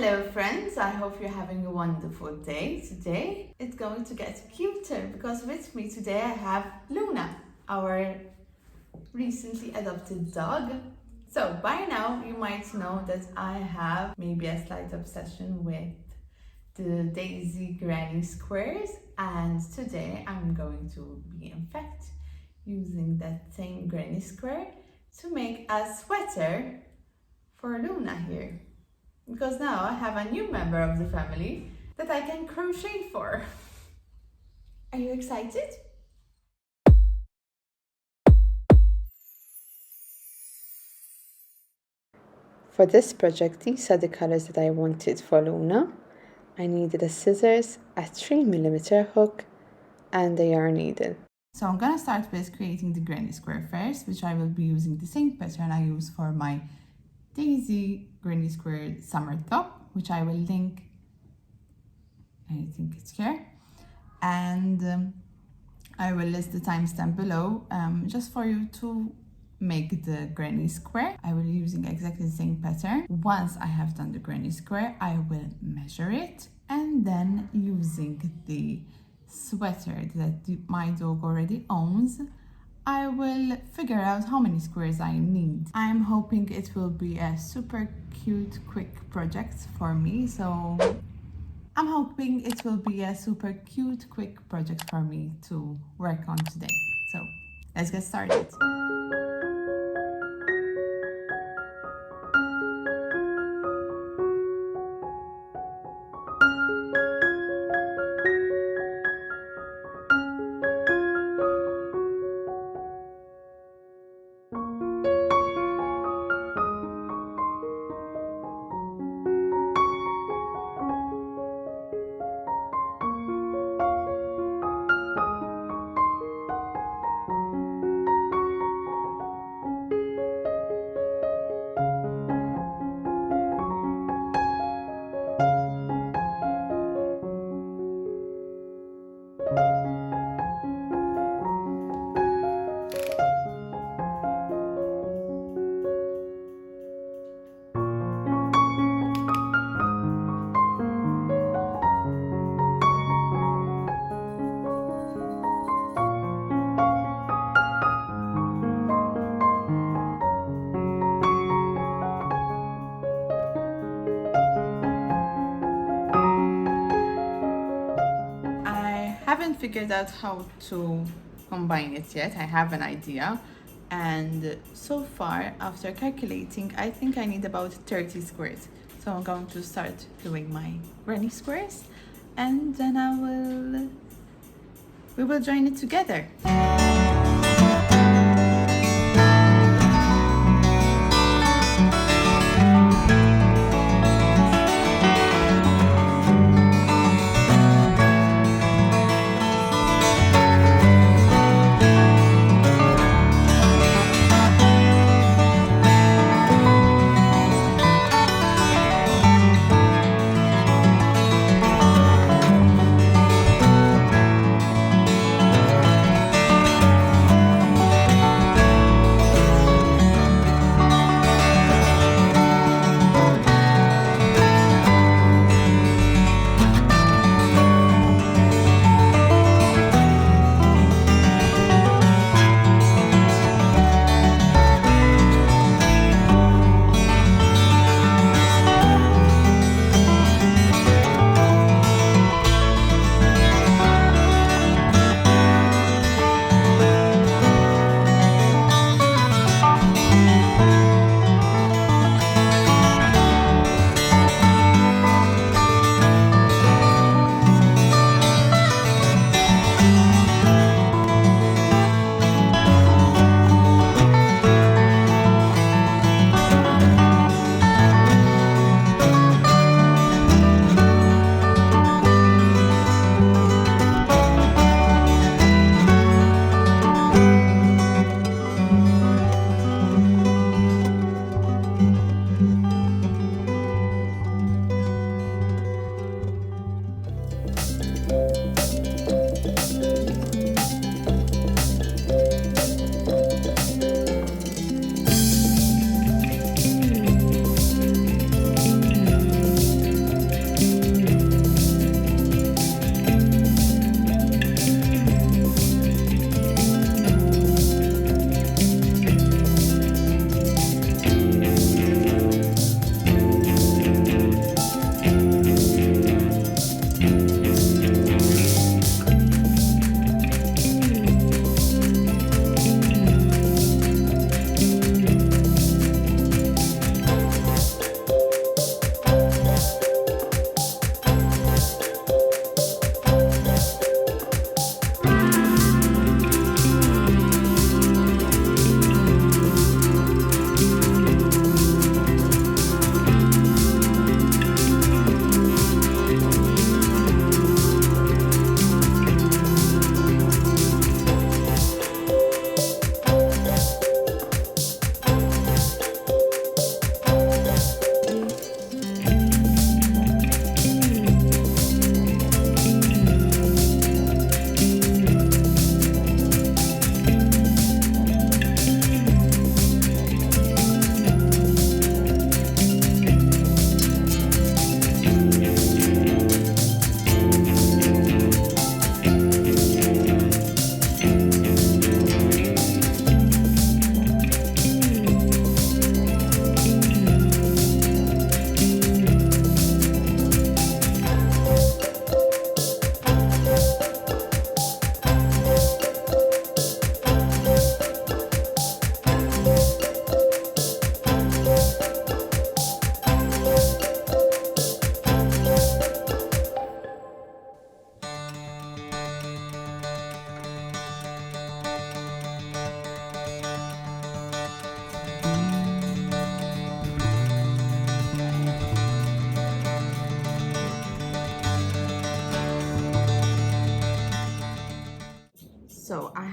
Hello friends, I hope you're having a wonderful day. Today it's going to get cuter because with me today I have Luna, our recently adopted dog. So by now you might know that I have maybe a slight obsession with the Daisy Granny Squares, and today I'm going to be in fact using that same granny square to make a sweater for Luna here. Because now I have a new member of the family that I can crochet for. Are you excited? For this project, these are the colors that I wanted for Luna. I needed a scissors, a 3mm hook, and a yarn needle. So I'm gonna start with creating the granny square first, which I will be using the same pattern I use for my Daisy Granny Square summer top, which I will link, I think it's here, and I will list the timestamp below just for you to make the granny square. I will be using exactly the same pattern. Once I have done the granny square, I will measure it, and then using the sweater that my dog already owns, I will figure out how many squares I need. I'm hoping it will be a super cute, quick project for me. So I'm hoping it will be a super cute, quick project for me to work on today. So let's get started. Haven't figured out how to combine it yet. I have an idea, and so far after calculating I think I need about 30 squares. So I'm going to start doing my granny squares, and then we will join it together.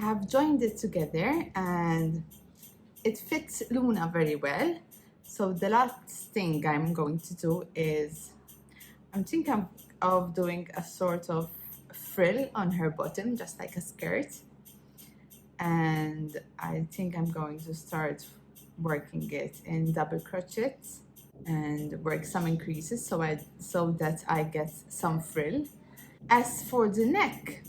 have joined it together and it fits Luna very well. So the last thing I'm going to do is I'm thinking of doing a sort of frill on her bottom, just like a skirt. And I think I'm going to start working it in double crochets and work some increases so that I get some frill. As for the neck,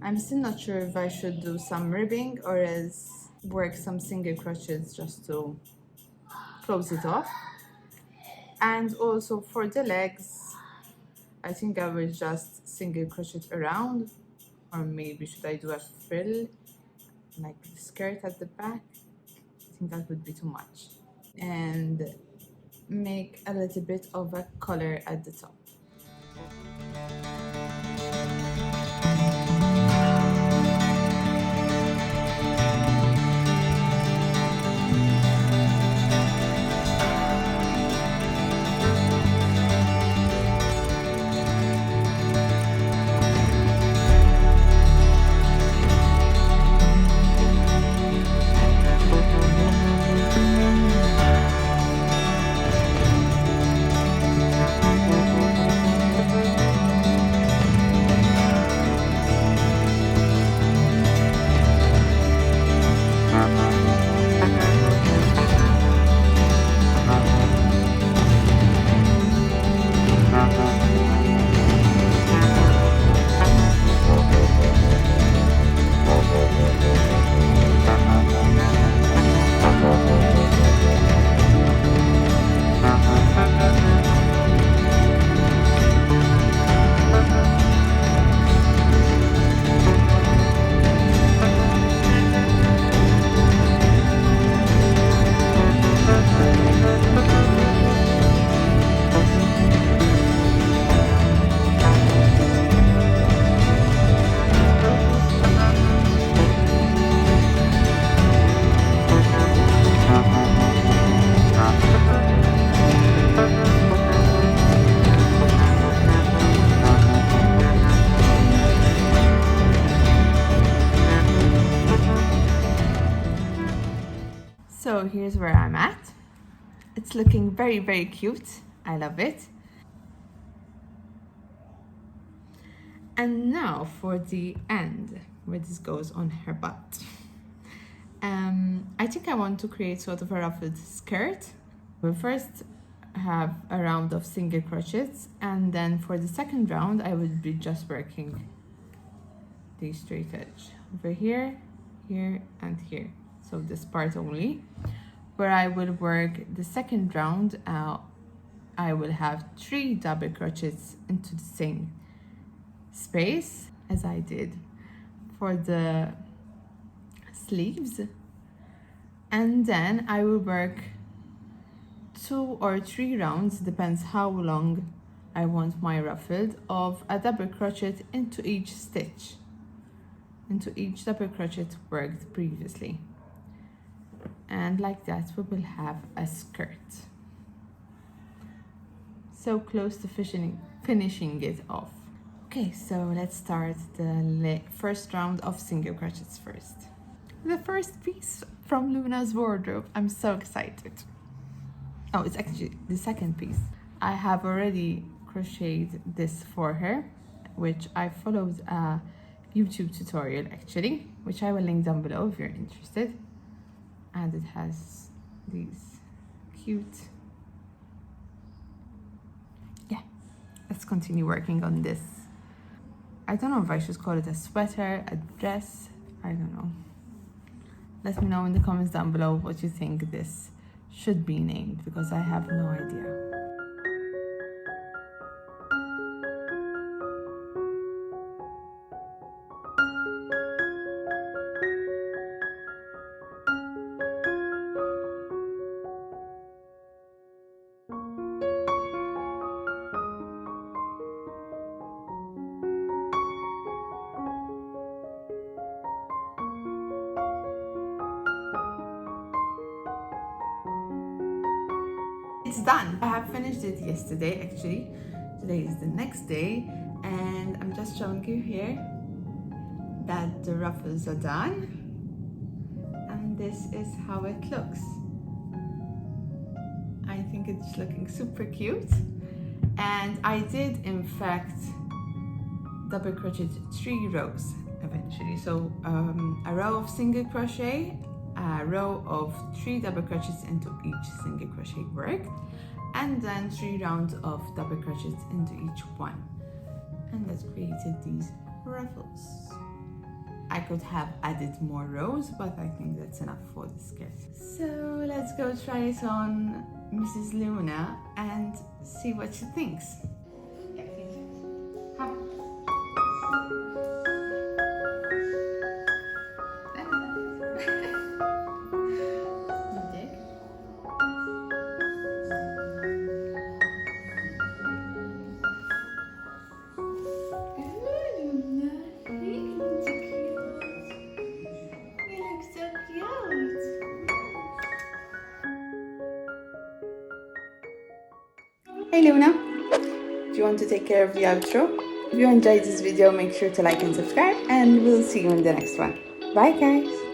I'm still not sure if I should do some ribbing or as work some single crochets just to close it off. And also for the legs, I think I will just single crochet around, or maybe should I do a frill like the skirt at the back? I think that would be too much. And make a little bit of a color at the top. So here's where I'm at. It's looking very, very cute. I love it. And now for the end, where this goes on her butt. I think I want to create sort of a ruffled skirt. We'll first have a round of single crochets, and then for the second round I will be just working the straight edge over here, here, and here. So this part only. Where I will work the second round, I will have 3 double crochets into the same space as I did for the sleeves, and then I will work 2 or 3 rounds, depends how long I want my ruffled, of a double crochet into each stitch, into each double crochet worked previously. And like that we will have a skirt. So close to finishing it off. Okay, so let's start the first round of single crochets first. The first piece from Luna's wardrobe. I'm so excited. Oh, it's actually the second piece. I have already crocheted this for her, which I followed a YouTube tutorial actually, which I will link down below if you're interested. And it has these cute, yeah, let's continue working on this. I don't know if I should call it a sweater, a dress, I don't know. Let me know in the comments down below what you think this should be named, because I have no idea. It's done. I have finished it yesterday actually. Today is the next day, and I'm just showing you here that the ruffles are done. and this is how it looks. I think it's looking super cute, and I did in fact double crochet 3 rows eventually. So a row of single crochet, a row of 3 double crochets into each single crochet work, and then 3 rounds of double crochets into each one, and that created these ruffles. I could have added more rows, but I think that's enough for this kit. So let's go try it on Mrs. Luna and see what she thinks. Hey Luna, do you want to take care of the outro? If you enjoyed this video, make sure to like and subscribe, and we'll see you in the next one. Bye guys!